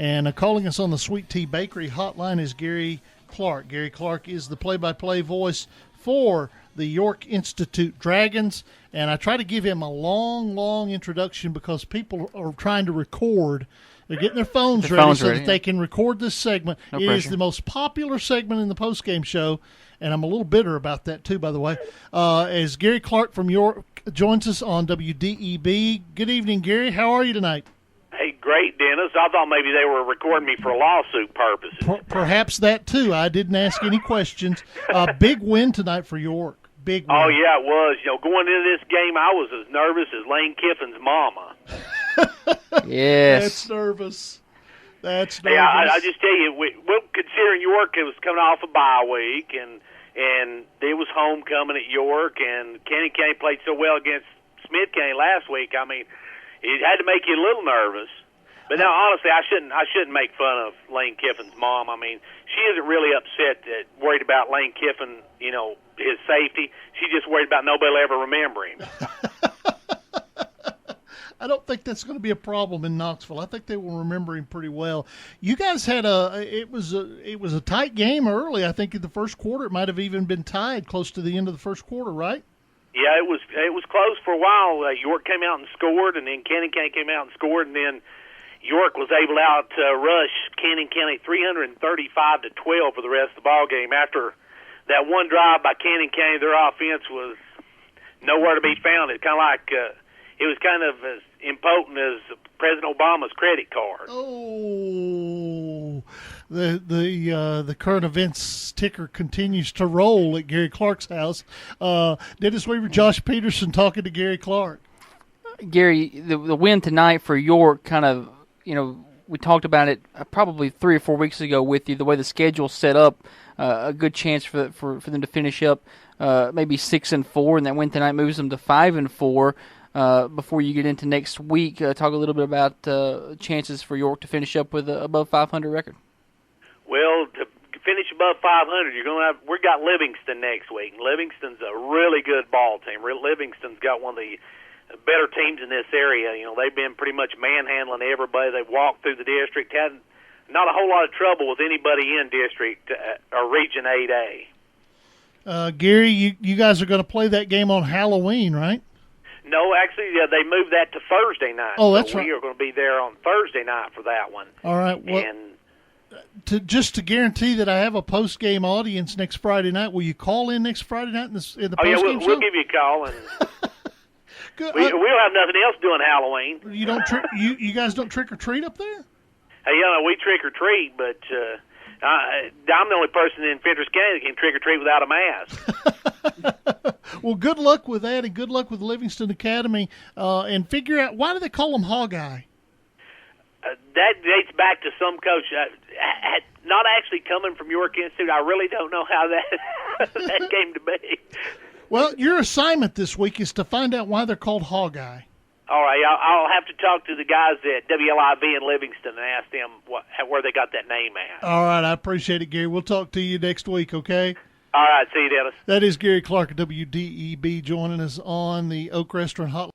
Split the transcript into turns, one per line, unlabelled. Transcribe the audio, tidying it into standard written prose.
And calling us on the Sweet Tea Bakery hotline is Gary Clark. Gary Clark is the play-by-play voice for the York Institute Dragons, and I try to give him a long introduction because people are trying to record. They're getting their phones ready so that they can record this segment. It is the most popular segment in the postgame show, and I'm a little bitter about that too, by the way, as Gary Clark from York joins us on WDEB. Good evening, Gary. How are you tonight?
Hey, great, Dennis. I thought maybe they were recording me for lawsuit purposes.
Perhaps that too. I didn't ask any questions. Big win tonight for York. Big win.
Oh, yeah, it was. Going into this game, I was as nervous as Lane Kiffin's mama.
Yes.
That's nervous.
Hey, I just tell you, considering York was coming off a bye week, and it was homecoming at York, and Canyon County played so well against Smith County last week, I mean, it had to make you a little nervous. But now, honestly, I shouldn't make fun of Lane Kiffin's mom. I mean, she isn't really worried about Lane Kiffin, his safety. She's just worried about nobody will ever remember him.
I don't think that's going to be a problem in Knoxville. I think they will remember him pretty well. You guys had it was a tight game early. I think in the first quarter it might have even been tied close to the end of the first quarter, right?
Yeah, it was close for a while. York came out and scored, and then Canyon County came out and scored, and then York was able to out-rush Canyon County 335-12 for the rest of the ball game. After that one drive by Canyon County, their offense was nowhere to be found. It was kind of as impotent as President Obama's credit card.
Oh, the current events ticker continues to roll at Gary Clark's house. Dennis Weaver, Josh Peterson talking to Gary Clark.
Gary, the win tonight for York kind of, we talked about it probably 3 or 4 weeks ago with you, the way the schedule's set up, a good chance for them to finish up maybe 6-4, and that win tonight moves them to 5-4. Before you get into next week, talk a little bit about chances for York to finish up with an above 500 record.
Well, to finish above 500, we got Livingston next week. Livingston's a really good ball team. Livingston's got one of the better teams in this area. They've been pretty much manhandling everybody. They've walked through the district, had not a whole lot of trouble with anybody in district or Region 8A.
Gary, you guys are going to play that game on Halloween, right?
No, actually, they moved that to Thursday night.
Oh, that's right.
We are going to be there on Thursday night for that one.
All right. Well, just to guarantee that I have a post-game audience next Friday night, will you call in next Friday night in the post-game show?
We'll give you a call, and
Good.
we'll have nothing else doing Halloween.
You don't you guys don't trick or treat up there?
Hey, we trick or treat, but I'm the only person in Fentress County that can trick or treat without a mask.
Well, good luck with that, and good luck with Livingston Academy, and figure out, why do they call them Hog-Eye?
That dates back to some coach, not actually coming from York Institute. I really don't know how that came to be.
Well, your assignment this week is to find out why they're called Hog-Eye.
All right, I'll have to talk to the guys at WLIV in Livingston and ask them where they got that name at.
All right, I appreciate it, Gary. We'll talk to you next week, okay?
All right, see you, Dennis.
That is Gary Clark at WDEB joining us on the Oak Restaurant Hotline.